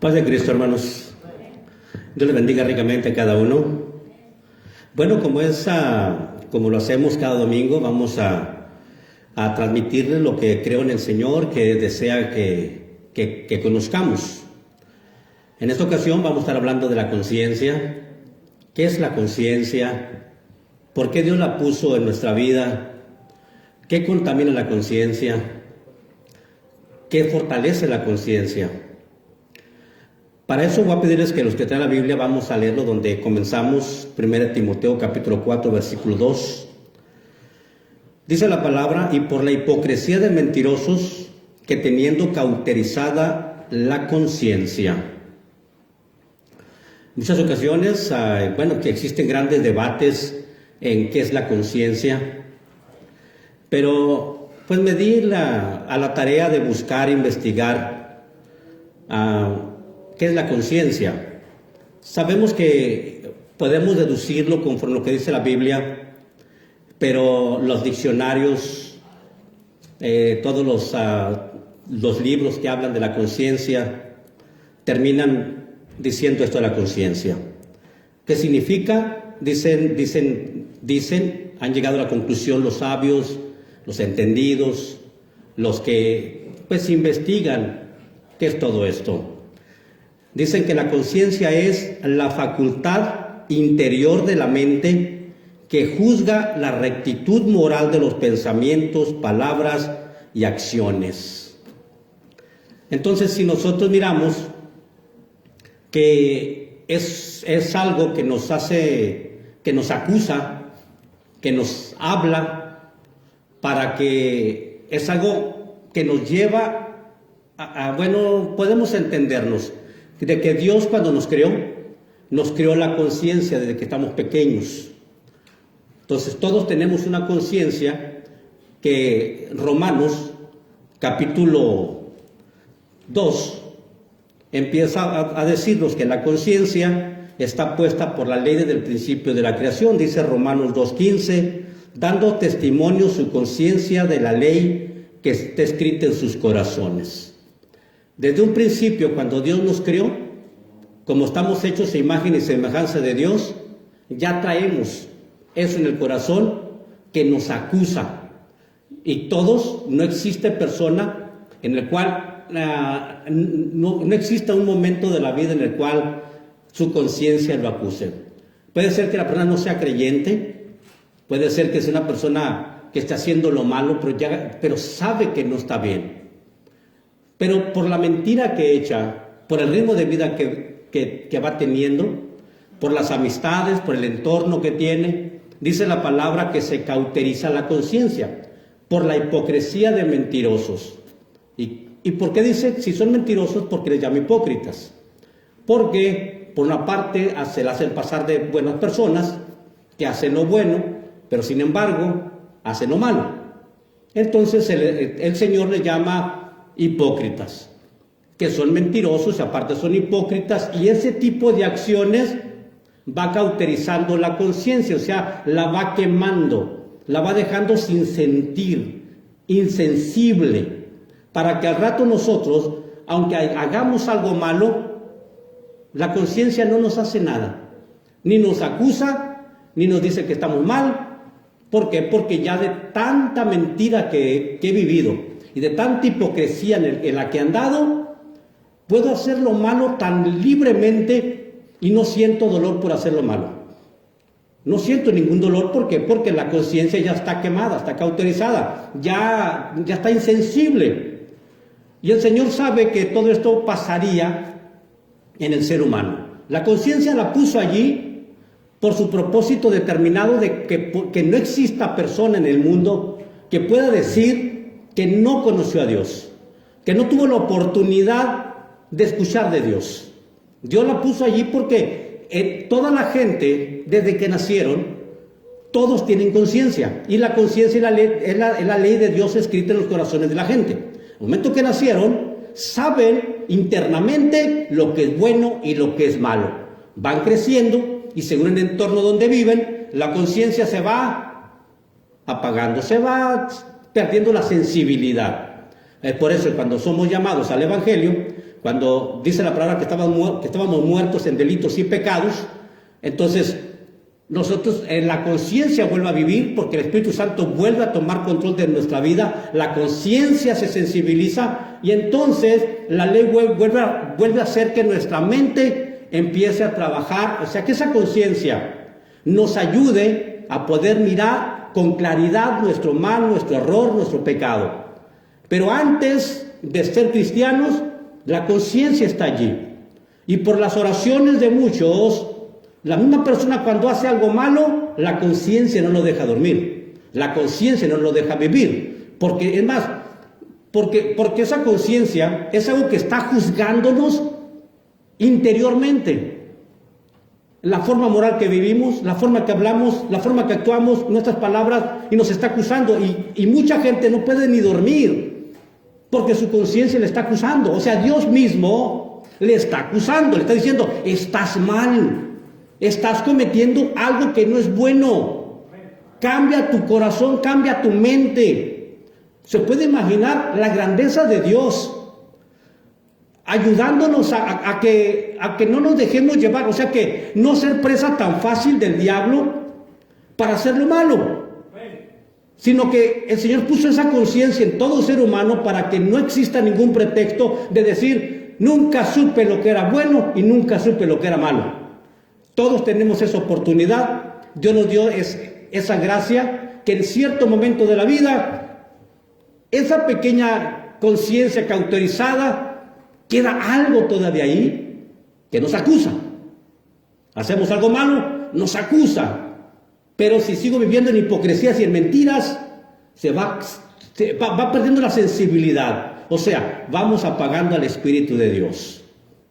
Paz de Cristo, hermanos. Dios les bendiga ricamente a cada uno. Bueno, como lo hacemos cada domingo, vamos a transmitirles lo que creo en el Señor, que desea que conozcamos. En esta ocasión vamos a estar hablando de la conciencia. ¿Qué es la conciencia? ¿Por qué Dios la puso en nuestra vida? ¿Qué contamina la conciencia? ¿Qué fortalece la conciencia? Para eso voy a pedirles que los que traen la Biblia vamos a leerlo donde comenzamos, 1 Timoteo capítulo 4, versículo 2. Dice la palabra: y por la hipocresía de mentirosos que teniendo cauterizada la conciencia. Muchas ocasiones, que existen grandes debates en qué es la conciencia, pero pues me di a la tarea de buscar, investigar qué es la conciencia. Sabemos que podemos deducirlo conforme a lo que dice la Biblia, pero los diccionarios, todos los libros que hablan de la conciencia terminan diciendo esto de la conciencia. ¿Qué significa? Dicen, han llegado a la conclusión los sabios, los entendidos, los que pues investigan qué es todo esto. Dicen que la conciencia es la facultad interior de la mente que juzga la rectitud moral de los pensamientos, palabras y acciones. Entonces, si nosotros miramos que es algo que nos hace, que nos acusa, que nos habla, para que es algo que nos lleva podemos entendernos de que Dios cuando nos creó la conciencia desde que estamos pequeños. Entonces todos tenemos una conciencia que Romanos capítulo 2 empieza a decirnos que la conciencia está puesta por la ley desde el principio de la creación. Dice Romanos 2:15, dando testimonio su conciencia de la ley que está escrita en sus corazones. Desde un principio, cuando Dios nos creó, como estamos hechos a imagen y semejanza de Dios, ya traemos eso en el corazón que nos acusa. Y todos, no existe persona en el cual no exista un momento de la vida en el cual su conciencia lo acuse. Puede ser que la persona no sea creyente, puede ser que sea una persona que esté haciendo lo malo, pero sabe que no está bien. Pero por la mentira que echa, por el ritmo de vida que va teniendo, por las amistades, por el entorno que tiene, dice la palabra que se cauteriza la conciencia, por la hipocresía de mentirosos. ¿Y por qué dice si son mentirosos? Porque les llama hipócritas. Porque por una parte se la hacen pasar de buenas personas, que hacen lo bueno, pero sin embargo hacen lo malo. Entonces el Señor les llama hipócritas, que son mentirosos y aparte son hipócritas, y ese tipo de acciones va cauterizando la conciencia, o sea, la va quemando, la va dejando sin sentir, insensible, para que al rato nosotros, aunque hagamos algo malo, la conciencia no nos hace nada, ni nos acusa, ni nos dice que estamos mal. ¿Por qué? Porque ya de tanta mentira que he vivido y de tanta hipocresía en la que he andado, puedo hacer lo malo tan libremente y no siento dolor por hacer lo malo. No siento ningún dolor. ¿Por qué? Porque la conciencia ya está quemada, está cauterizada, ya está insensible. Y el Señor sabe que todo esto pasaría en el ser humano. La conciencia la puso allí por su propósito determinado de que no exista persona en el mundo que pueda decir que no conoció a Dios, que no tuvo la oportunidad de escuchar de Dios. Dios la puso allí porque toda la gente, desde que nacieron, todos tienen conciencia. Y la conciencia es la ley de Dios escrita en los corazones de la gente. El momento que nacieron, saben internamente lo que es bueno y lo que es malo. Van creciendo y según el entorno donde viven, la conciencia se va apagando, se va perdiendo la sensibilidad. Es por eso que cuando somos llamados al Evangelio, cuando dice la palabra que estábamos muertos en delitos y pecados, entonces nosotros la conciencia vuelve a vivir porque el Espíritu Santo vuelve a tomar control de nuestra vida, la conciencia se sensibiliza y entonces la ley vuelve a hacer que nuestra mente empiece a trabajar, o sea que esa conciencia nos ayude a poder mirar con claridad nuestro mal, nuestro error, nuestro pecado. Pero antes de ser cristianos, la conciencia está allí. Y por las oraciones de muchos, la misma persona cuando hace algo malo, la conciencia no lo deja dormir. La conciencia no lo deja vivir. Porque, es más, porque esa conciencia es algo que está juzgándonos interiormente. La forma moral que vivimos, la forma que hablamos, la forma que actuamos, nuestras palabras, y nos está acusando. Y mucha gente no puede ni dormir porque su conciencia le está acusando. O sea, Dios mismo le está acusando, le está diciendo, estás mal, estás cometiendo algo que no es bueno. Cambia tu corazón, cambia tu mente. Se puede imaginar la grandeza de Dios ayudándonos a que no nos dejemos llevar, o sea que no ser presa tan fácil del diablo para hacer lo malo, sino que el Señor puso esa conciencia en todo ser humano para que no exista ningún pretexto de decir, nunca supe lo que era bueno y nunca supe lo que era malo. Todos tenemos esa oportunidad, Dios nos dio esa gracia, que en cierto momento de la vida, esa pequeña conciencia cauterizada, queda algo todavía ahí que nos acusa. Hacemos algo malo, nos acusa. Pero si sigo viviendo en hipocresías y en mentiras, va perdiendo la sensibilidad. O sea, vamos apagando al Espíritu de Dios.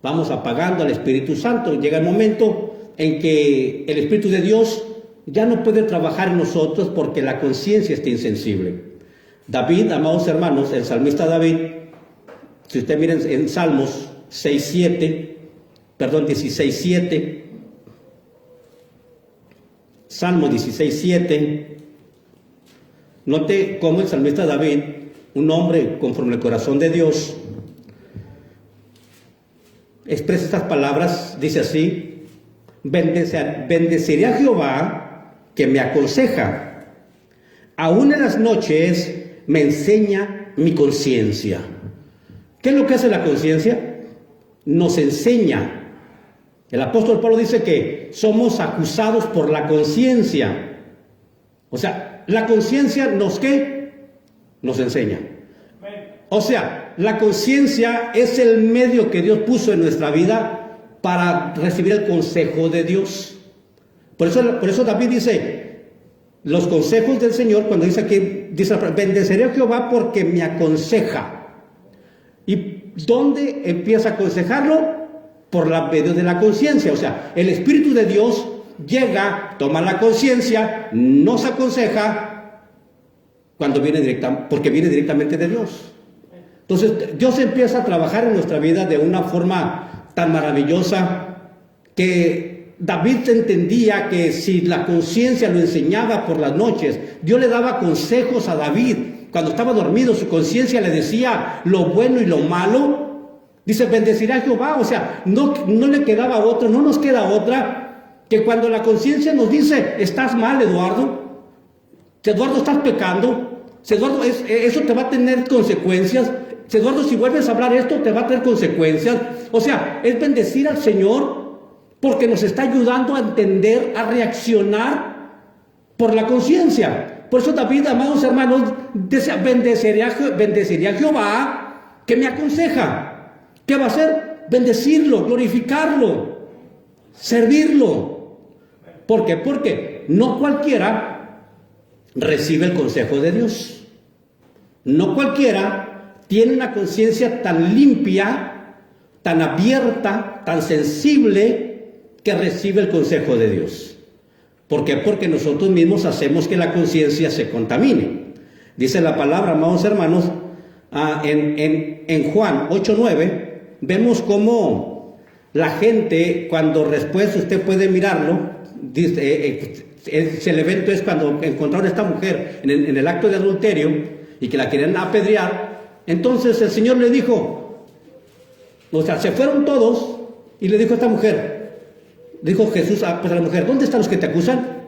Vamos apagando al Espíritu Santo. Llega el momento en que el Espíritu de Dios ya no puede trabajar en nosotros porque la conciencia está insensible. David, amados hermanos, el salmista David, si usted mira en Salmos 16:7, Salmo 16:7, note cómo el salmista David, un hombre conforme al corazón de Dios, expresa estas palabras, dice así, bendeciré a Jehová que me aconseja, aún en las noches me enseña mi conciencia. ¿Qué es lo que hace la conciencia? Nos enseña. El apóstol Pablo dice que somos acusados por la conciencia. O sea, la conciencia ¿qué? Nos enseña. O sea, la conciencia es el medio que Dios puso en nuestra vida para recibir el consejo de Dios. Por eso David dice, los consejos del Señor, cuando dice aquí, dice, bendeceré a Jehová porque me aconseja. ¿Y dónde empieza a aconsejarlo? Por la medio de la conciencia. O sea, el Espíritu de Dios llega, toma la conciencia, nos aconseja porque viene directamente de Dios. Entonces, Dios empieza a trabajar en nuestra vida de una forma tan maravillosa que David entendía que si la conciencia lo enseñaba por las noches, Dios le daba consejos a David. Cuando estaba dormido, su conciencia le decía lo bueno y lo malo. Dice, bendeciré a Jehová. O sea, no le quedaba otra, no nos queda otra, que cuando la conciencia nos dice, estás mal, Eduardo, estás pecando, Eduardo, eso te va a tener consecuencias, Eduardo, si vuelves a hablar esto, te va a tener consecuencias. O sea, es bendecir al Señor porque nos está ayudando a entender, a reaccionar por la conciencia. Por eso David, amados hermanos, decía, bendeciré a Jehová que me aconseja. ¿Qué va a hacer? Bendecirlo, glorificarlo, servirlo. ¿Por qué? Porque no cualquiera recibe el consejo de Dios. No cualquiera tiene una conciencia tan limpia, tan abierta, tan sensible, que recibe el consejo de Dios. ¿Por qué? Porque nosotros mismos hacemos que la conciencia se contamine. Dice la palabra, amados hermanos, en Juan 8:9, vemos cómo la gente, cuando después usted puede mirarlo, dice, el evento es cuando encontraron a esta mujer en el acto de adulterio y que la querían apedrear. Entonces el Señor le dijo, o sea, se fueron todos y le dijo a esta mujer, dijo Jesús pues a la mujer, ¿dónde están los que te acusan?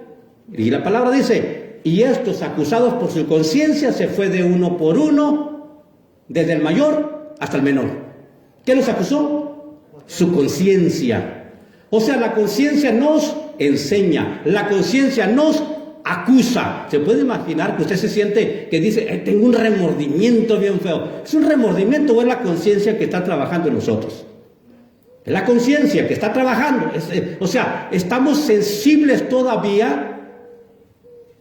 Y la palabra dice, y estos acusados por su conciencia se fue de uno por uno, desde el mayor hasta el menor. ¿Qué los acusó? Su conciencia. O sea, la conciencia nos enseña, la conciencia nos acusa. ¿Se puede imaginar que usted se siente que dice, tengo un remordimiento bien feo? ¿Es un remordimiento o es la conciencia que está trabajando en nosotros? Es la conciencia que está trabajando. O sea, estamos sensibles todavía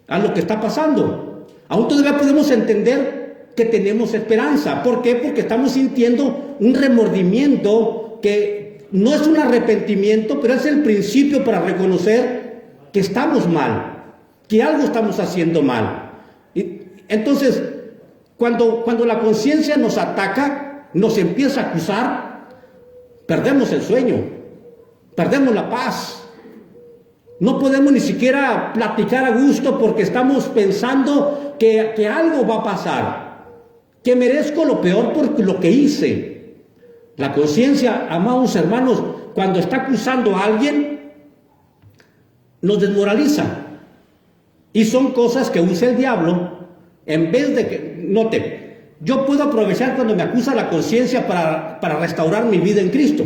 a lo que está pasando. Aún todavía podemos entender que tenemos esperanza. ¿Por qué? Porque estamos sintiendo un remordimiento que no es un arrepentimiento, pero es el principio para reconocer que estamos mal, que algo estamos haciendo mal. Y entonces, cuando la conciencia nos ataca, nos empieza a acusar, perdemos el sueño, perdemos la paz. No podemos ni siquiera platicar a gusto porque estamos pensando que algo va a pasar, que merezco lo peor por lo que hice. La conciencia, amados hermanos, cuando está acusando a alguien, nos desmoraliza. Y son cosas que usa el diablo, en vez de que, note, yo puedo aprovechar cuando me acusa la conciencia para restaurar mi vida en Cristo.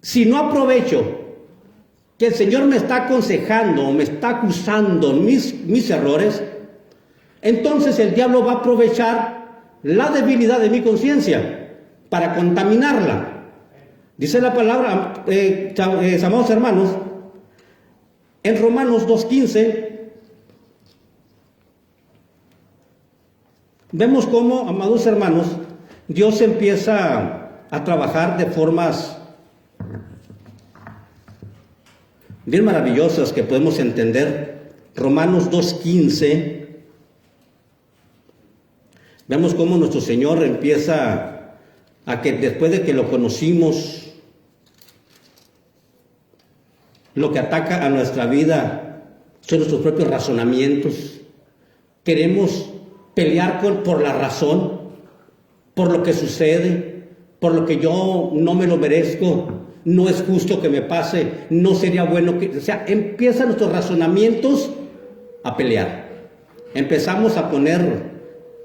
Si no aprovecho que el Señor me está aconsejando, me está acusando mis errores, entonces el diablo va a aprovechar la debilidad de mi conciencia para contaminarla. Dice la palabra, amados hermanos, en Romanos 2:15, vemos cómo, amados hermanos, Dios empieza a trabajar de formas bien maravillosas que podemos entender. Romanos 2:15, vemos cómo nuestro Señor empieza a que después de que lo conocimos, lo que ataca a nuestra vida son nuestros propios razonamientos. Queremos pelear por la razón, por lo que sucede, por lo que yo no me lo merezco, no es justo que me pase, no sería bueno que... O sea, empiezan nuestros razonamientos a pelear. Empezamos a poner,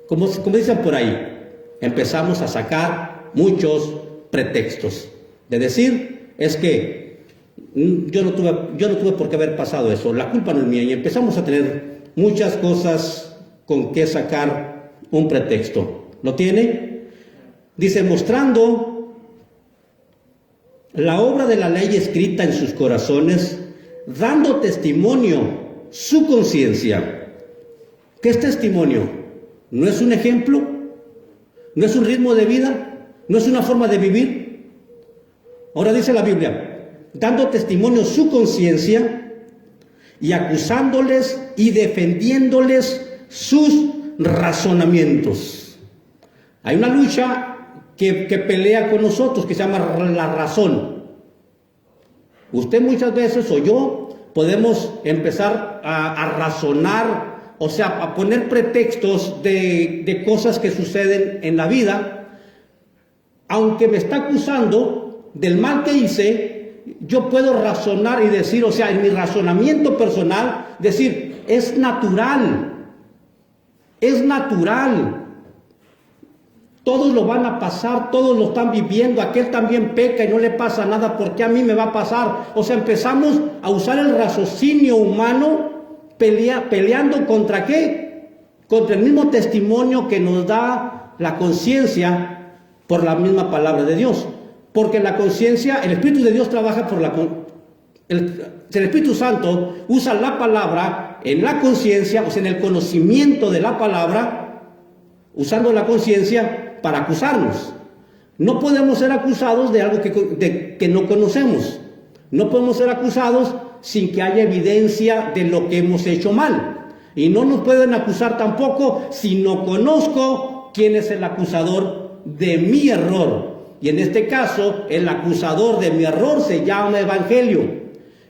como dicen por ahí, empezamos a sacar muchos pretextos. De decir, es que yo no tuve por qué haber pasado eso, la culpa no es mía, y empezamos a tener muchas cosas con que sacar un pretexto. ¿Lo tiene? Dice, mostrando la obra de la ley escrita en sus corazones, dando testimonio su conciencia. ¿Qué es testimonio? ¿No es un ejemplo? ¿No es un ritmo de vida? ¿No es una forma de vivir? Ahora dice la Biblia, dando testimonio su conciencia y acusándoles y defendiéndoles sus razonamientos. Hay una lucha que pelea con nosotros, que se llama la razón. Usted muchas veces o yo podemos empezar a razonar, o sea, a poner pretextos de cosas que suceden en la vida. Aunque me está acusando del mal que hice, yo puedo razonar y decir, o sea, en mi razonamiento personal, decir, es natural, todos lo van a pasar, todos lo están viviendo, aquel también peca y no le pasa nada, ¿por qué a mí me va a pasar? O sea, empezamos a usar el raciocinio humano peleando ¿contra qué? Contra el mismo testimonio que nos da la conciencia por la misma palabra de Dios. Porque la conciencia, el Espíritu de Dios trabaja el Espíritu Santo usa la palabra en la conciencia, o sea, en el conocimiento de la palabra, usando la conciencia para acusarnos. No podemos ser acusados de algo que no conocemos. No podemos ser acusados sin que haya evidencia de lo que hemos hecho mal. Y no nos pueden acusar tampoco si no conozco quién es el acusador de mi error. Y en este caso, el acusador de mi error se llama evangelio.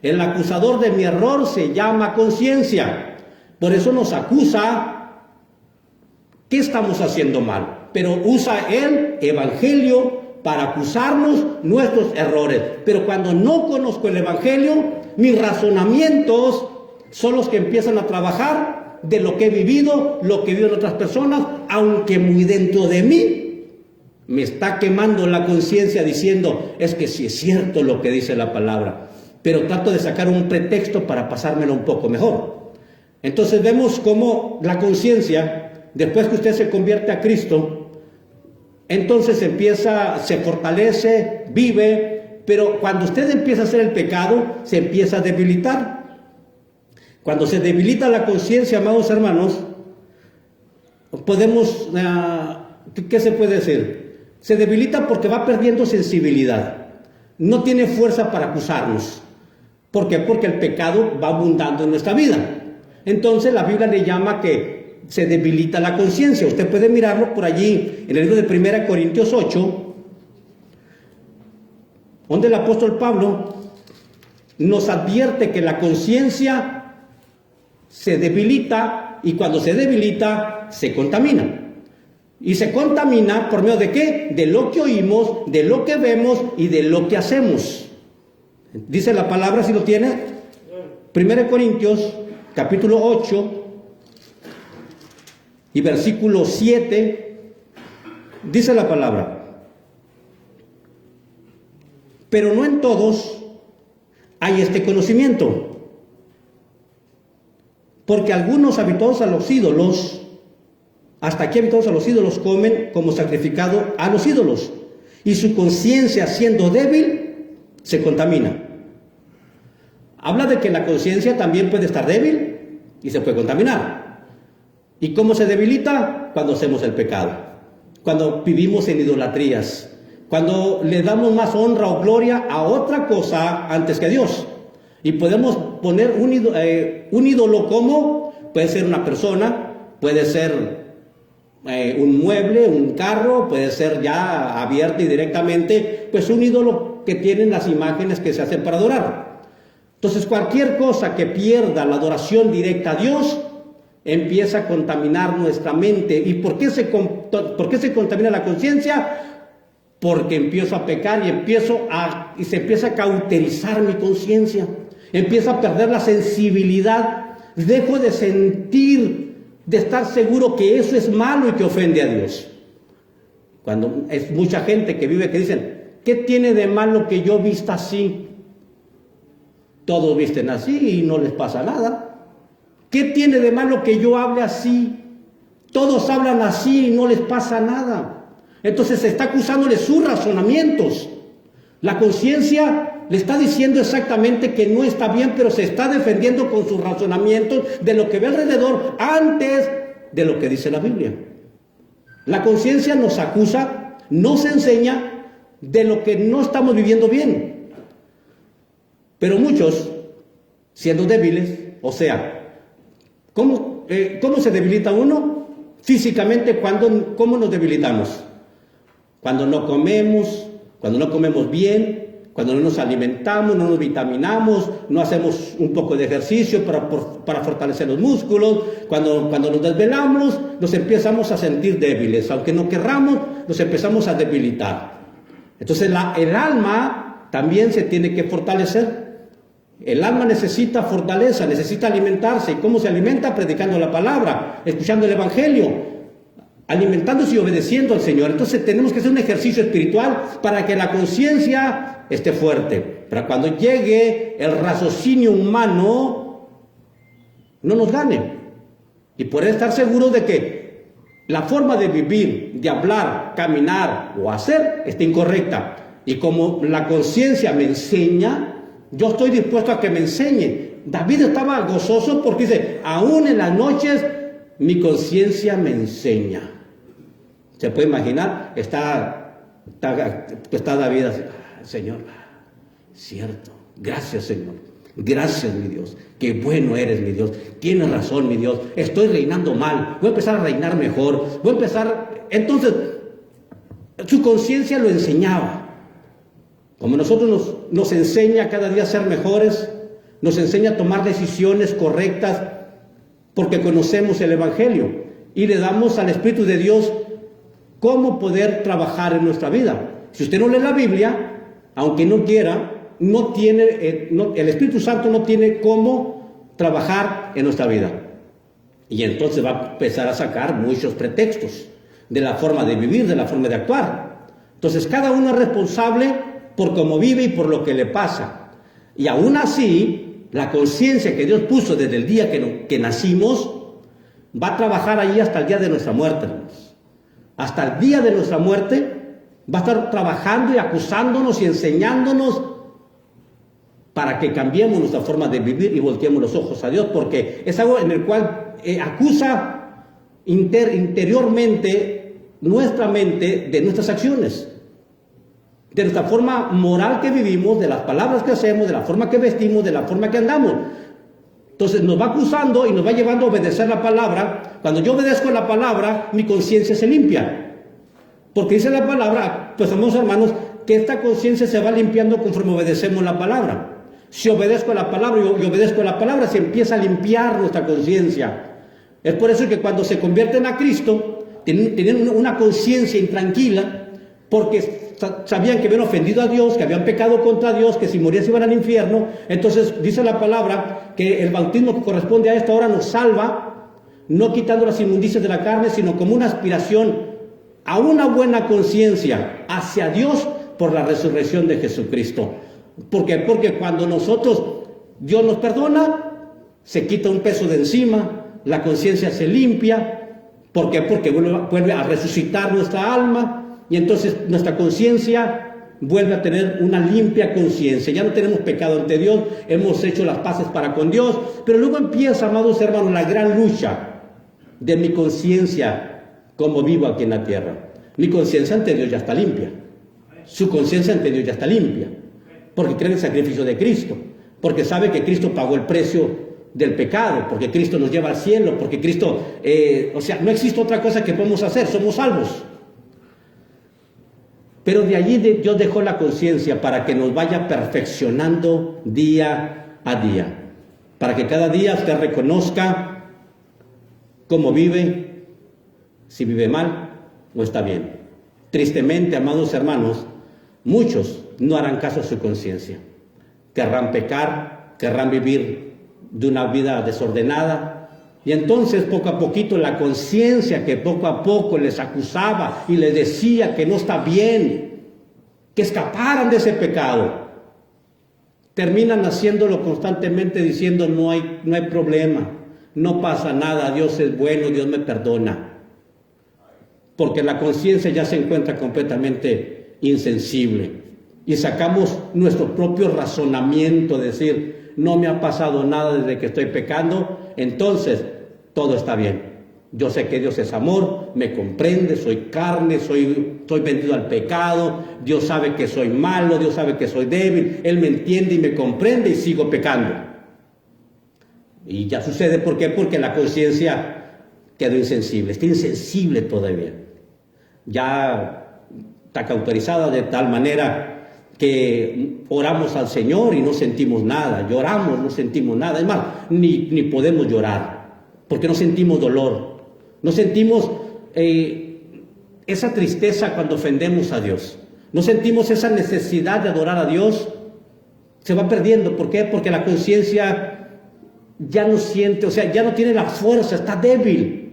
El acusador de mi error se llama conciencia. Por eso nos acusa. ¿Qué estamos haciendo mal? pero usa el Evangelio para acusarnos nuestros errores. Pero cuando no conozco el Evangelio, mis razonamientos son los que empiezan a trabajar de lo que he vivido, lo que viven otras personas, aunque muy dentro de mí me está quemando la conciencia diciendo, es que sí es cierto lo que dice la palabra, pero trato de sacar un pretexto para pasármelo un poco mejor. Entonces vemos cómo la conciencia, después que usted se convierte a Cristo, entonces se fortalece, vive, pero cuando usted empieza a hacer el pecado, se empieza a debilitar. Cuando se debilita la conciencia, amados hermanos, podemos, ¿qué se puede decir? Se debilita porque va perdiendo sensibilidad. No tiene fuerza para acusarnos. ¿Por qué? Porque el pecado va abundando en nuestra vida. Entonces la Biblia le llama que se debilita la conciencia. Usted puede mirarlo por allí en el libro de 1 Corintios 8, donde el apóstol Pablo nos advierte que la conciencia se debilita y cuando se debilita se contamina. Y se contamina por medio de ¿qué? De lo que oímos, de lo que vemos y de lo que hacemos. Dice la palabra, si lo tiene, 1 Corintios capítulo 8 y versículo 7, dice la palabra: pero no en todos hay este conocimiento, porque algunos habituados a los ídolos, hasta aquí habituados a los ídolos, comen como sacrificado a los ídolos, y su conciencia, siendo débil, se contamina. Habla de que la conciencia también puede estar débil y se puede contaminar. ¿Y cómo se debilita? Cuando hacemos el pecado, cuando vivimos en idolatrías, cuando le damos más honra o gloria a otra cosa antes que a Dios. Y podemos poner un ídolo como, puede ser una persona, puede ser un mueble, un carro, puede ser ya abierto y directamente, pues un ídolo que tienen las imágenes que se hacen para adorar. Entonces cualquier cosa que pierda la adoración directa a Dios, empieza a contaminar nuestra mente. ¿Y por qué se contamina la conciencia? Porque empiezo a pecar y se empieza a cauterizar mi conciencia. Empiezo a perder la sensibilidad, dejo de sentir, de estar seguro que eso es malo y que ofende a Dios. Cuando es mucha gente que vive que dicen, ¿qué tiene de malo que yo vista así? Todos visten así y no les pasa nada. ¿Qué tiene de malo que yo hable así? Todos hablan así y no les pasa nada. Entonces se está acusándole sus razonamientos. La conciencia le está diciendo exactamente que no está bien, pero se está defendiendo con sus razonamientos de lo que ve alrededor antes de lo que dice la Biblia. La conciencia nos acusa, nos enseña de lo que no estamos viviendo bien. Pero muchos, siendo débiles, o sea, ¿cómo se debilita uno? Físicamente, ¿cómo nos debilitamos? Cuando no comemos bien, cuando no nos alimentamos, no nos vitaminamos, no hacemos un poco de ejercicio para fortalecer los músculos, cuando nos desvelamos, nos empezamos a sentir débiles, aunque no querramos, nos empezamos a debilitar. Entonces el alma también se tiene que fortalecer. El alma necesita fortaleza, necesita alimentarse. ¿Y cómo se alimenta? Predicando la palabra, escuchando el Evangelio, alimentándose y obedeciendo al Señor. Entonces tenemos que hacer un ejercicio espiritual para que la conciencia esté fuerte, para cuando llegue el raciocinio humano no nos gane, y poder estar seguros de que la forma de vivir, de hablar, caminar o hacer está incorrecta. Y como la conciencia me enseña, yo estoy dispuesto a que me enseñe. David estaba gozoso porque dice, aún en las noches mi conciencia me enseña. ¿Se puede imaginar? Está David así, Señor, cierto, gracias Señor, gracias mi Dios, qué bueno eres mi Dios, tienes razón mi Dios, estoy reinando mal, voy a empezar a reinar mejor, entonces su conciencia lo enseñaba. Como nosotros nos enseña cada día a ser mejores, nos enseña a tomar decisiones correctas, porque conocemos el Evangelio y le damos al Espíritu de Dios cómo poder trabajar en nuestra vida. Si usted no lee la Biblia, aunque no quiera, el Espíritu Santo no tiene cómo trabajar en nuestra vida. Y entonces va a empezar a sacar muchos pretextos de la forma de vivir, de la forma de actuar. Entonces cada uno es responsable por cómo vive y por lo que le pasa. Y aún así, la conciencia que Dios puso desde el día que nacimos, va a trabajar allí hasta el día de nuestra muerte, hermanos. Hasta el día de nuestra muerte va a estar trabajando y acusándonos y enseñándonos para que cambiemos nuestra forma de vivir y volteemos los ojos a Dios, porque es algo en el cual acusa interiormente nuestra mente de nuestras acciones, de nuestra forma moral que vivimos, de las palabras que hacemos, de la forma que vestimos, de la forma que andamos. Entonces nos va acusando y nos va llevando a obedecer la palabra. Cuando yo obedezco la palabra, mi conciencia se limpia. Porque dice la palabra, pues amados hermanos, que esta conciencia se va limpiando conforme obedecemos la palabra. Si obedezco a la palabra y obedezco a la palabra, se empieza a limpiar nuestra conciencia. Es por eso que cuando se convierten a Cristo, tienen una conciencia intranquila, porque sabían que habían ofendido a Dios, que habían pecado contra Dios, que si morían se iban al infierno. Entonces dice la palabra que el bautismo que corresponde a esta hora nos salva, no quitando las inmundicias de la carne, sino como una aspiración a una buena conciencia hacia Dios por la resurrección de Jesucristo. ¿Por qué? Porque cuando Dios nos perdona, se quita un peso de encima, la conciencia se limpia. ¿Por qué? Porque vuelve a resucitar nuestra alma y entonces nuestra conciencia vuelve a tener una limpia conciencia. Ya no tenemos pecado ante Dios, hemos hecho las paces para con Dios, pero luego empieza, amados hermanos, la gran lucha de mi conciencia como vivo aquí en la tierra. Mi conciencia ante Dios ya está limpia. Su conciencia ante Dios ya está limpia. Porque cree en el sacrificio de Cristo. Porque sabe que Cristo pagó el precio del pecado. Porque Cristo nos lleva al cielo. Porque Cristo, no existe otra cosa que podemos hacer. Somos salvos. Pero de allí Dios dejó la conciencia para que nos vaya perfeccionando día a día. Para que cada día usted reconozca cómo vive, si vive mal o está bien. Tristemente, amados hermanos, muchos no harán caso a su conciencia. Querrán pecar, querrán vivir de una vida desordenada. Y entonces, poco a poquito, la conciencia que poco a poco les acusaba y les decía que no está bien, que escaparan de ese pecado, terminan haciéndolo constantemente diciendo no hay problema, no pasa nada, Dios es bueno, Dios me perdona. Porque la conciencia ya se encuentra completamente insensible. Y sacamos nuestro propio razonamiento, decir, no me ha pasado nada desde que estoy pecando, entonces todo está bien. Yo sé que Dios es amor, me comprende, soy carne, soy vendido al pecado, Dios sabe que soy malo, Dios sabe que soy débil, Él me entiende y me comprende y sigo pecando. Y ya sucede, ¿por qué? Porque la conciencia quedó insensible, está insensible todavía. Ya está cauterizada de tal manera que oramos al Señor y no sentimos nada, lloramos, no sentimos nada, es más, ni podemos llorar, porque no sentimos dolor, no sentimos esa tristeza cuando ofendemos a Dios, no sentimos esa necesidad de adorar a Dios, se va perdiendo. ¿Por qué? Porque la conciencia ya no siente, ya no tiene la fuerza, está débil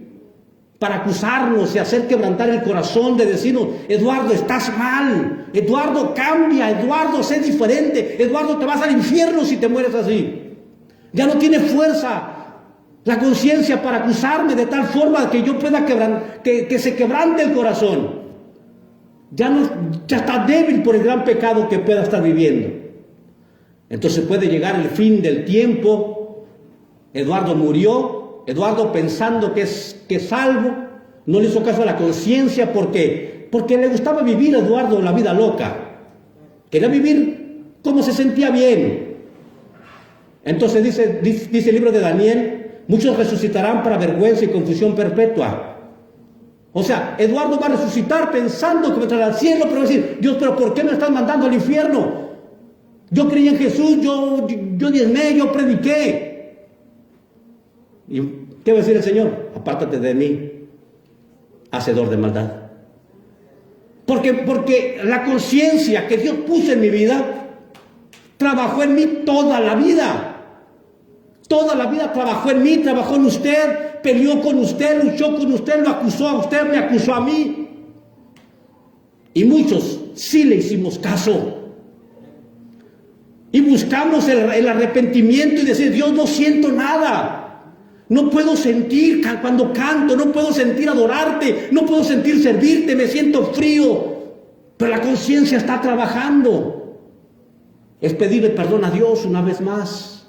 para acusarnos y hacer quebrantar el corazón, de decirnos, Eduardo, estás mal, Eduardo, cambia, Eduardo, sé diferente, Eduardo, te vas al infierno si te mueres así. Ya no tiene fuerza la conciencia para acusarme de tal forma que yo pueda que se quebrante el corazón. Ya está débil por el gran pecado que pueda estar viviendo. Entonces puede llegar el fin del tiempo, Eduardo murió, Eduardo pensando que es salvo, no le hizo caso a la conciencia porque le gustaba vivir a Eduardo la vida loca. Quería vivir como se sentía bien. Entonces dice el libro de Daniel, muchos resucitarán para vergüenza y confusión perpetua. Eduardo va a resucitar pensando que va a entrar al cielo, pero va a decir, Dios, pero ¿por qué me estás mandando al infierno? Yo creí en Jesús, yo diezmé, yo prediqué. ¿Y qué va a decir el Señor? Apártate de mí, hacedor de maldad. Porque la conciencia que Dios puso en mi vida, trabajó en mí toda la vida. Toda la vida trabajó en mí, trabajó en usted, peleó con usted, luchó con usted, lo acusó a usted, me acusó a mí. Y muchos sí le hicimos caso. Y buscamos el arrepentimiento y decir, Dios, no siento nada. No puedo sentir cuando canto, no puedo sentir adorarte, no puedo sentir servirte, me siento frío. Pero la conciencia está trabajando. Es pedirle perdón a Dios una vez más.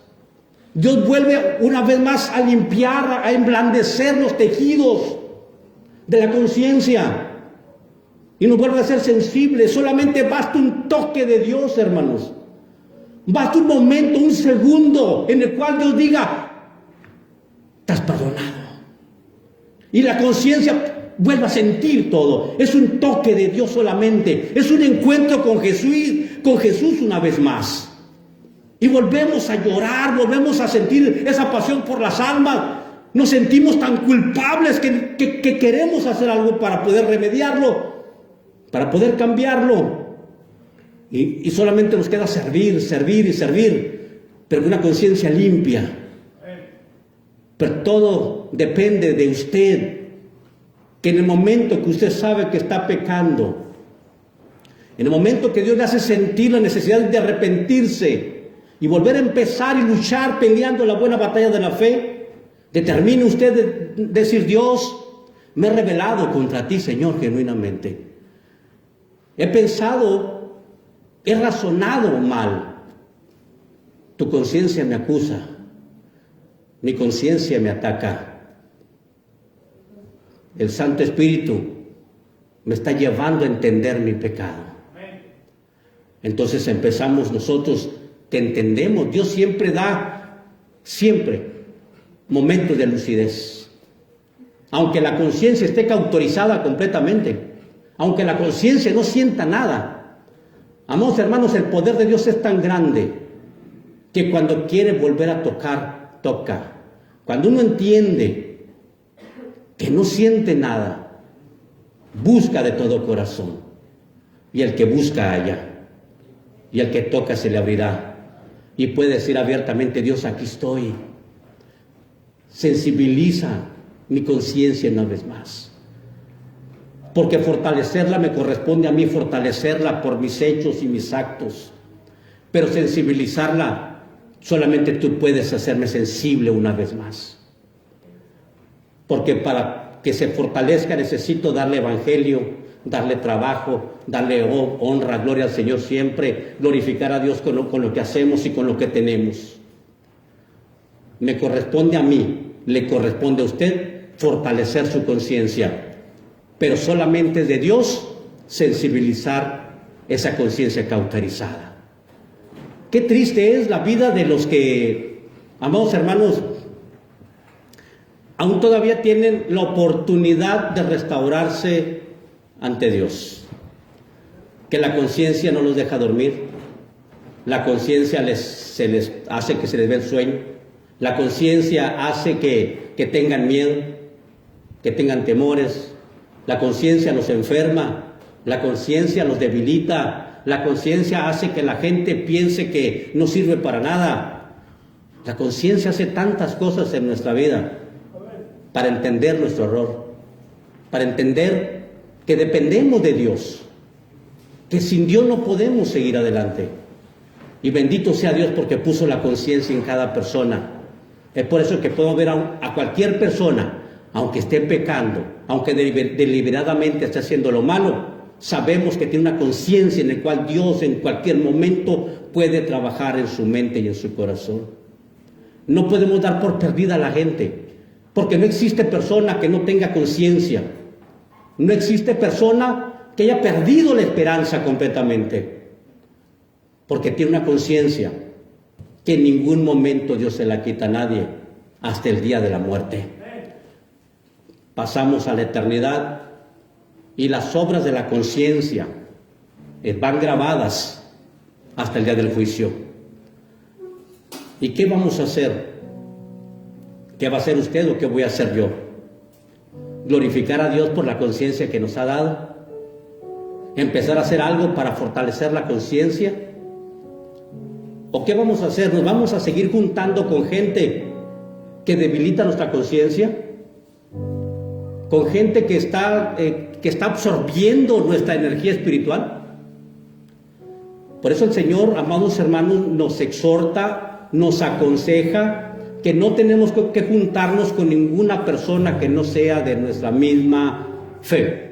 Dios vuelve una vez más a limpiar, a emblandecer los tejidos de la conciencia. Y nos vuelve a ser sensibles. Solamente basta un toque de Dios, hermanos. Basta un momento, un segundo, en el cual Dios diga, estás perdonado. Y la conciencia vuelve a sentir todo. Es un toque de Dios solamente. Es un encuentro con Jesús una vez más. Y volvemos a llorar, volvemos a sentir esa pasión por las almas. Nos sentimos tan culpables que queremos hacer algo para poder remediarlo, para poder cambiarlo. Y solamente nos queda servir, servir y servir, pero con una conciencia limpia. Pero todo depende de usted, que en el momento que usted sabe que está pecando, en el momento que Dios le hace sentir la necesidad de arrepentirse y volver a empezar y luchar peleando la buena batalla de la fe, determine usted decir, Dios, me he rebelado contra ti, Señor, genuinamente. He pensado, he razonado mal. Tu conciencia me acusa. Mi conciencia me ataca. El Santo Espíritu me está llevando a entender mi pecado. Entonces empezamos nosotros que entendemos. Dios siempre da, momentos de lucidez. Aunque la conciencia esté cauterizada completamente, aunque la conciencia no sienta nada. Amados hermanos, el poder de Dios es tan grande que cuando quiere volver a tocar, toca. Cuando uno entiende que no siente nada, busca de todo corazón. Y el que busca halla. Y el que toca se le abrirá. Y puede decir abiertamente, Dios, aquí estoy. Sensibiliza mi conciencia una vez más. Porque fortalecerla me corresponde a mí, fortalecerla por mis hechos y mis actos. Pero sensibilizarla, solamente tú puedes hacerme sensible una vez más. Porque para que se fortalezca necesito darle evangelio, darle trabajo, darle honra, gloria al Señor siempre, glorificar a Dios con lo que hacemos y con lo que tenemos. Me corresponde a mí, le corresponde a usted fortalecer su conciencia. Pero solamente es de Dios sensibilizar esa conciencia cauterizada. Qué triste es la vida de los que, amados hermanos, aún todavía tienen la oportunidad de restaurarse ante Dios. Que la conciencia no los deja dormir. La conciencia se les hace que se les vea el sueño. La conciencia hace que tengan miedo, que tengan temores. La conciencia los enferma, la conciencia los debilita, la conciencia hace que la gente piense que no sirve para nada. La conciencia hace tantas cosas en nuestra vida para entender nuestro error, para entender que dependemos de Dios, que sin Dios no podemos seguir adelante. Y bendito sea Dios porque puso la conciencia en cada persona. Es por eso que podemos ver a cualquier persona, aunque esté pecando, aunque deliberadamente esté haciendo lo malo, sabemos que tiene una conciencia en la cual Dios en cualquier momento puede trabajar en su mente y en su corazón. No podemos dar por perdida a la gente, porque no existe persona que no tenga conciencia. No existe persona que haya perdido la esperanza completamente, porque tiene una conciencia que en ningún momento Dios se la quita a nadie hasta el día de la muerte. Pasamos a la eternidad y las obras de la conciencia van grabadas hasta el día del juicio. ¿Y qué vamos a hacer? ¿Qué va a hacer usted o qué voy a hacer yo? ¿Glorificar a Dios por la conciencia que nos ha dado? ¿Empezar a hacer algo para fortalecer la conciencia? ¿O qué vamos a hacer? ¿Nos vamos a seguir juntando con gente que debilita nuestra conciencia? ¿Con gente que está absorbiendo nuestra energía espiritual? Por eso el Señor, amados hermanos, nos exhorta, nos aconseja que no tenemos que juntarnos con ninguna persona que no sea de nuestra misma fe.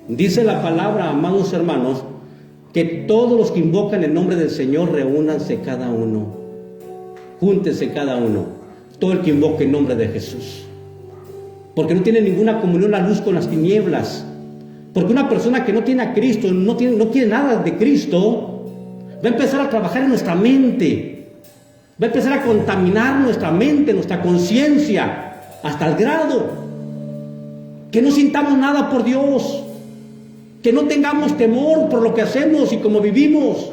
Dice la palabra, amados hermanos, que todos los que invocan el nombre del Señor, reúnanse cada uno, júntense cada uno, todo el que invoque el nombre de Jesús, porque no tiene ninguna comunión la luz con las tinieblas. Porque una persona que no tiene a Cristo, no tiene nada de Cristo, va a empezar a trabajar en nuestra mente, va a empezar a contaminar nuestra mente, nuestra conciencia, hasta el grado que no sintamos nada por Dios, que no tengamos temor por lo que hacemos y cómo vivimos.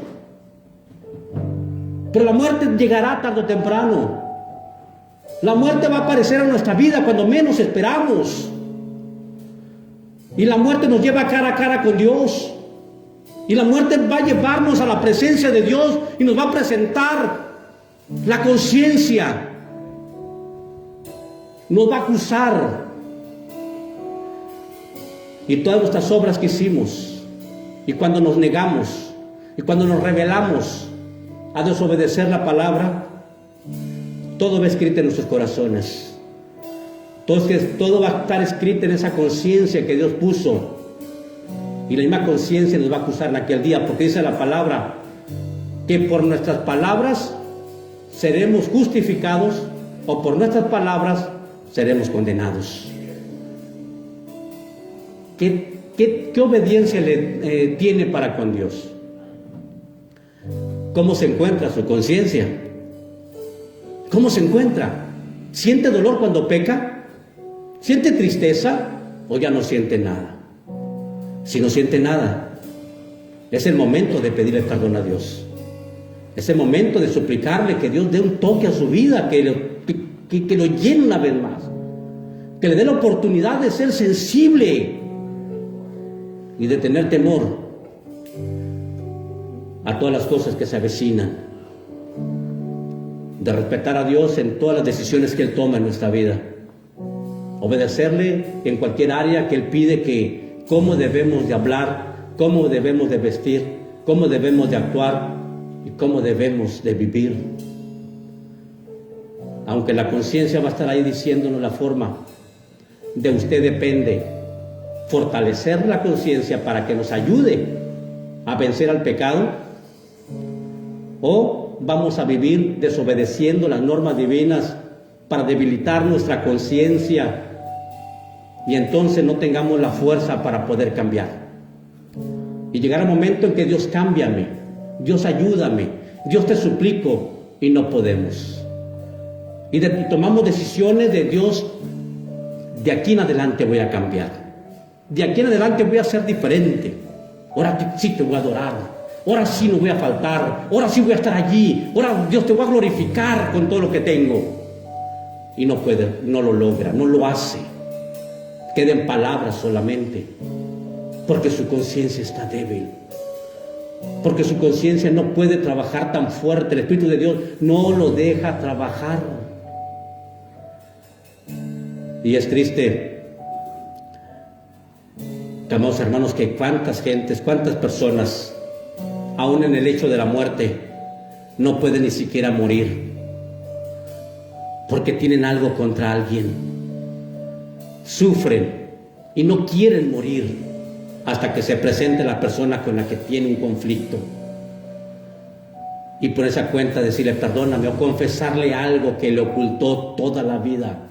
Pero la muerte llegará tarde o temprano. La muerte va a aparecer en nuestra vida cuando menos esperamos. Y la muerte nos lleva cara a cara con Dios. Y la muerte va a llevarnos a la presencia de Dios y nos va a presentar la conciencia. Nos va a acusar. Y todas nuestras obras que hicimos, y cuando nos negamos, y cuando nos rebelamos a desobedecer la palabra, todo va escrito en nuestros corazones. Todo va a estar escrito en esa conciencia que Dios puso. Y la misma conciencia nos va a acusar en aquel día, porque dice la palabra que por nuestras palabras seremos justificados, o por nuestras palabras seremos condenados. ¿Qué obediencia le tiene para con Dios? ¿Cómo se encuentra su conciencia? ¿Cómo se encuentra? ¿Siente dolor cuando peca? ¿Siente tristeza o ya no siente nada? Si no siente nada, es el momento de pedirle perdón a Dios. Es el momento de suplicarle que Dios dé un toque a su vida, que lo llene una vez más, que le dé la oportunidad de ser sensible y de tener temor a todas las cosas que se avecinan, de respetar a Dios en todas las decisiones que Él toma en nuestra vida, obedecerle en cualquier área que Él pide, que cómo debemos de hablar, cómo debemos de vestir, cómo debemos de actuar y cómo debemos de vivir. Aunque la conciencia va a estar ahí diciéndonos la forma, de usted depende fortalecer la conciencia para que nos ayude a vencer al pecado, o vamos a vivir desobedeciendo las normas divinas para debilitar nuestra conciencia y entonces no tengamos la fuerza para poder cambiar. Y llegará el momento en que Dios, cámbiame, Dios ayúdame, Dios te suplico, y no podemos. Y tomamos decisiones de Dios, de aquí en adelante voy a cambiar. De aquí en adelante voy a ser diferente. Ahora sí te voy a adorar. Ahora sí no voy a faltar. Ahora sí voy a estar allí. Ahora Dios te va a glorificar con todo lo que tengo. Y no puede, no lo logra, no lo hace. Queda en palabras solamente. Porque su conciencia está débil. Porque su conciencia no puede trabajar tan fuerte. El Espíritu de Dios no lo deja trabajar. Y es triste, amados hermanos, que cuántas gentes, cuántas personas, aún en el hecho de la muerte, no pueden ni siquiera morir porque tienen algo contra alguien. Sufren y no quieren morir hasta que se presente la persona con la que tiene un conflicto. Y por esa cuenta decirle perdóname, o confesarle algo que le ocultó toda la vida.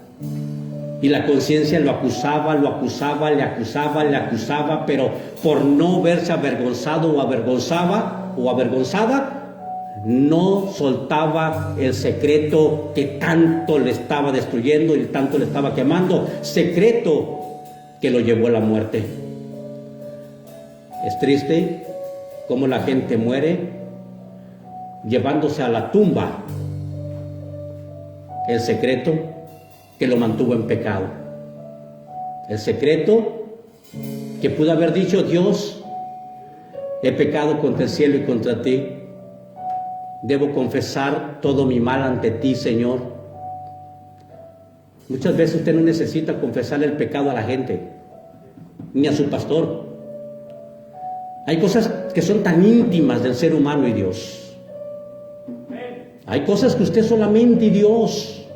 Y la conciencia lo acusaba, le acusaba, pero por no verse avergonzado o avergonzada, no soltaba el secreto que tanto le estaba destruyendo y tanto le estaba quemando, secreto que lo llevó a la muerte. Es triste cómo la gente muere llevándose a la tumba el secreto que lo mantuvo en pecado. El secreto que pudo haber dicho Dios, he pecado contra el cielo y contra ti. Debo confesar todo mi mal ante ti, Señor. Muchas veces usted no necesita confesarle el pecado a la gente, ni a su pastor. Hay cosas que son tan íntimas del ser humano y Dios. Hay cosas que usted solamente y Dios.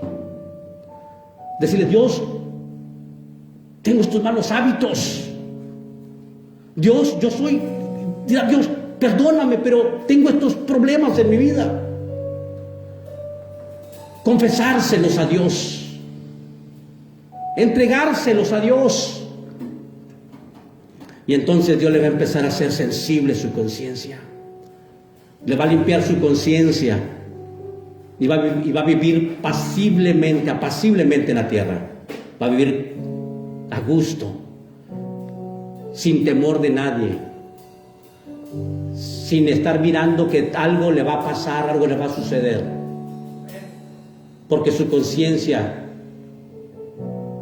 Decirle: Dios, tengo estos malos hábitos. Dios, Dios, perdóname, pero tengo estos problemas en mi vida. Confesárselos a Dios. Entregárselos a Dios. Y entonces Dios le va a empezar a hacer sensible su conciencia. Le va a limpiar su conciencia. Y va a vivir apaciblemente en la tierra. Va a vivir a gusto, sin temor de nadie, sin estar mirando que algo le va a pasar, algo le va a suceder, porque su conciencia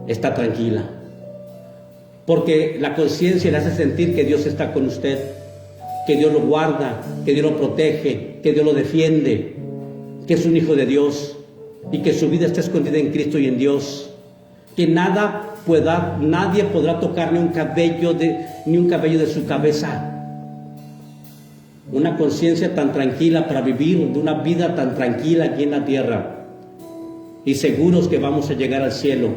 está tranquila, porque la conciencia le hace sentir que Dios está con usted, que Dios lo guarda, que Dios lo protege, que Dios lo defiende, que es un hijo de Dios y que su vida está escondida en Cristo y en Dios, que nadie podrá tocar ni un cabello de su cabeza. Una conciencia tan tranquila para vivir una vida tan tranquila aquí en la tierra, y seguros que vamos a llegar al cielo,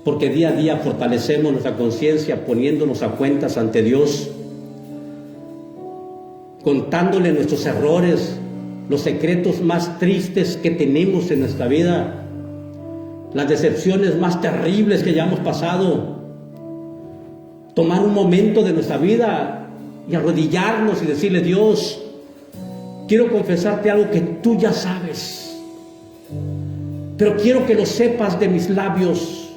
porque día a día fortalecemos nuestra conciencia poniéndonos a cuentas ante Dios, contándole nuestros errores, los secretos más tristes que tenemos en nuestra vida, las decepciones más terribles que ya hemos pasado. Tomar un momento de nuestra vida y arrodillarnos y decirle: Dios, quiero confesarte algo que tú ya sabes, pero quiero que lo sepas de mis labios.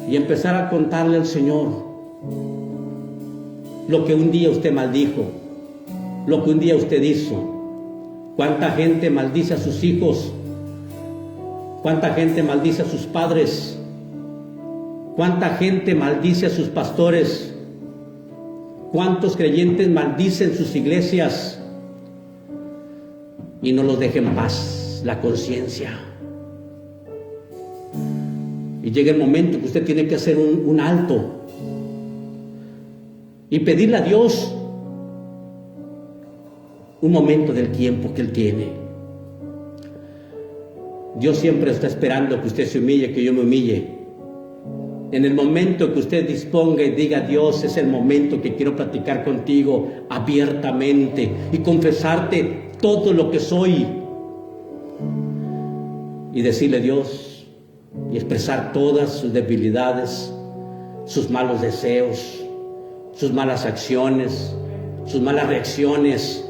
Y empezar a contarle al Señor lo que un día usted maldijo, lo que un día usted hizo. Cuánta gente maldice a sus hijos, cuánta gente maldice a sus padres, cuánta gente maldice a sus pastores, cuántos creyentes maldicen sus iglesias, y no los deje en paz la conciencia. Y llega el momento que usted tiene que hacer un alto y pedirle a Dios un momento del tiempo que Él tiene. Dios siempre está esperando que usted se humille, que yo me humille. En el momento que usted disponga y diga: Dios, es el momento que quiero platicar contigo abiertamente y confesarte todo lo que soy, y decirle: Dios, y expresar todas sus debilidades, sus malos deseos, sus malas acciones, sus malas reacciones.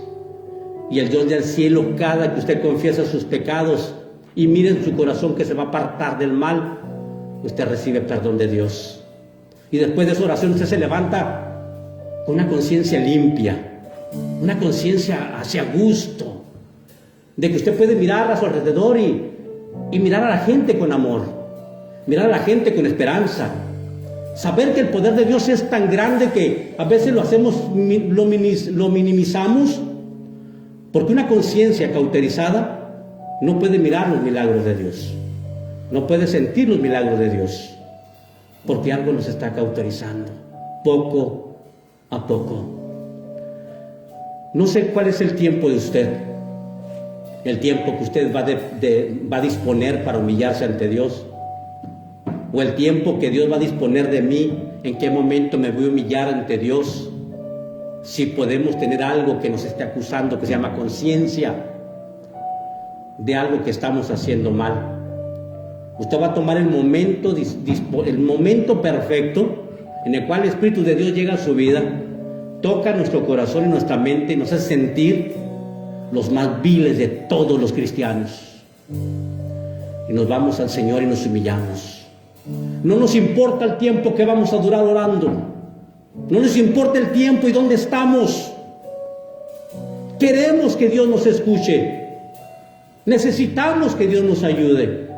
Y el Dios del cielo, cada que usted confiesa sus pecados y mire en su corazón que se va a apartar del mal, usted recibe perdón de Dios. Y después de esa oración usted se levanta con una conciencia limpia, una conciencia hacia gusto, de que usted puede mirar a su alrededor y mirar a la gente con amor, mirar a la gente con esperanza, saber que el poder de Dios es tan grande que a veces lo minimizamos, porque una conciencia cauterizada no puede mirar los milagros de Dios, no puede sentir los milagros de Dios, porque algo nos está cauterizando, poco a poco. No sé cuál es el tiempo de usted, el tiempo que usted va a disponer para humillarse ante Dios, o el tiempo que Dios va a disponer de mí, en qué momento me voy a humillar ante Dios. Si podemos tener algo que nos esté acusando, que se llama conciencia, de algo que estamos haciendo mal. Usted va a tomar el momento perfecto en el cual el Espíritu de Dios llega a su vida, toca nuestro corazón y nuestra mente y nos hace sentir los más viles de todos los cristianos. Y nos vamos al Señor y nos humillamos. No nos importa el tiempo que vamos a durar orando. No nos importa el tiempo y dónde estamos. Queremos que Dios nos escuche. Necesitamos que Dios nos ayude.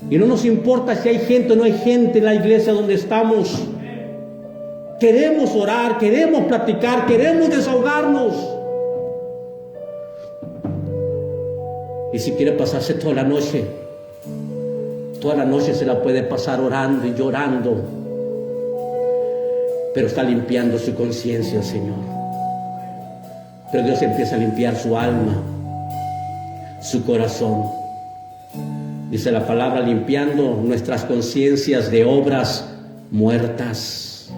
Y no nos importa si hay gente o no hay gente en la iglesia donde estamos. Queremos orar, queremos platicar, queremos desahogarnos. Y si quiere pasarse toda la noche se la puede pasar orando y llorando. Pero está limpiando su conciencia, Señor. Pero Dios empieza a limpiar su alma, su corazón. Dice la palabra, limpiando nuestras conciencias de obras muertas.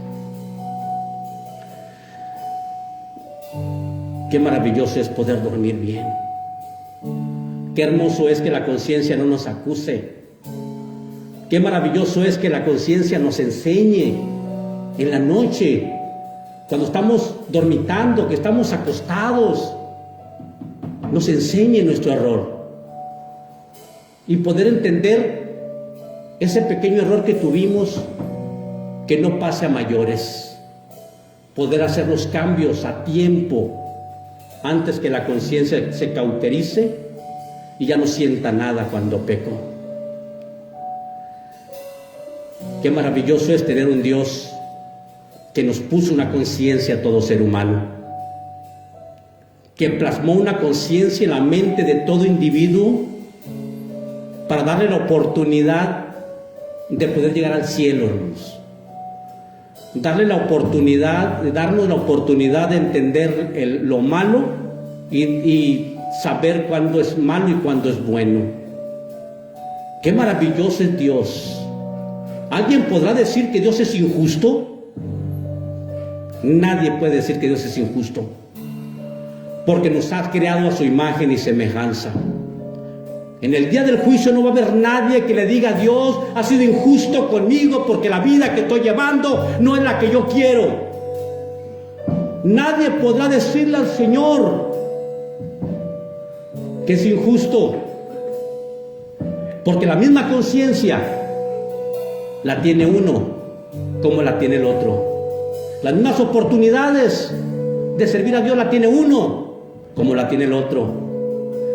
Qué maravilloso es poder dormir bien. Qué hermoso es que la conciencia no nos acuse. Qué maravilloso es que la conciencia nos enseñe en la noche, cuando estamos dormitando, que estamos acostados, nos enseñe nuestro error. Y poder entender ese pequeño error que tuvimos, que no pase a mayores. Poder hacer los cambios a tiempo, antes que la conciencia se cauterice y ya no sienta nada cuando peco. Qué maravilloso es tener un Dios que nos puso una conciencia a todo ser humano, que plasmó una conciencia en la mente de todo individuo para darle la oportunidad de poder llegar al cielo, hermanos. Darnos la oportunidad de entender lo malo y saber cuándo es malo y cuándo es bueno. Qué maravilloso es Dios. ¿Alguien podrá decir que Dios es injusto? Nadie puede decir que Dios es injusto, porque nos ha creado a su imagen y semejanza. En el día del juicio no va a haber nadie que le diga a Dios, ha sido injusto conmigo porque la vida que estoy llevando no es la que yo quiero. Nadie podrá decirle al Señor que es injusto, porque la misma conciencia la tiene uno como la tiene el otro. Las mismas oportunidades de servir a Dios la tiene uno como la tiene el otro.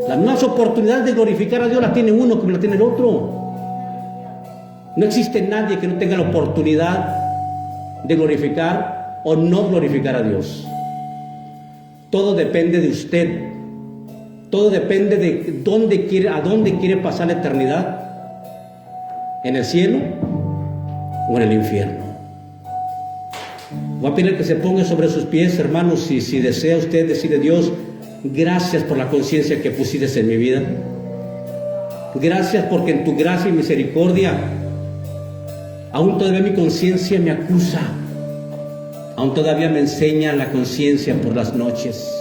Las mismas oportunidades de glorificar a Dios la tiene uno como la tiene el otro. No existe nadie que no tenga la oportunidad de glorificar o no glorificar a Dios. Todo depende de usted. Todo depende de a dónde quiere pasar la eternidad. ¿En el cielo o en el infierno? Voy a pedir que se ponga sobre sus pies, hermanos, y si desea usted decirle a Dios, gracias por la conciencia que pusiste en mi vida. Gracias porque en tu gracia y misericordia aún todavía mi conciencia me acusa. Aún todavía me enseña la conciencia por las noches.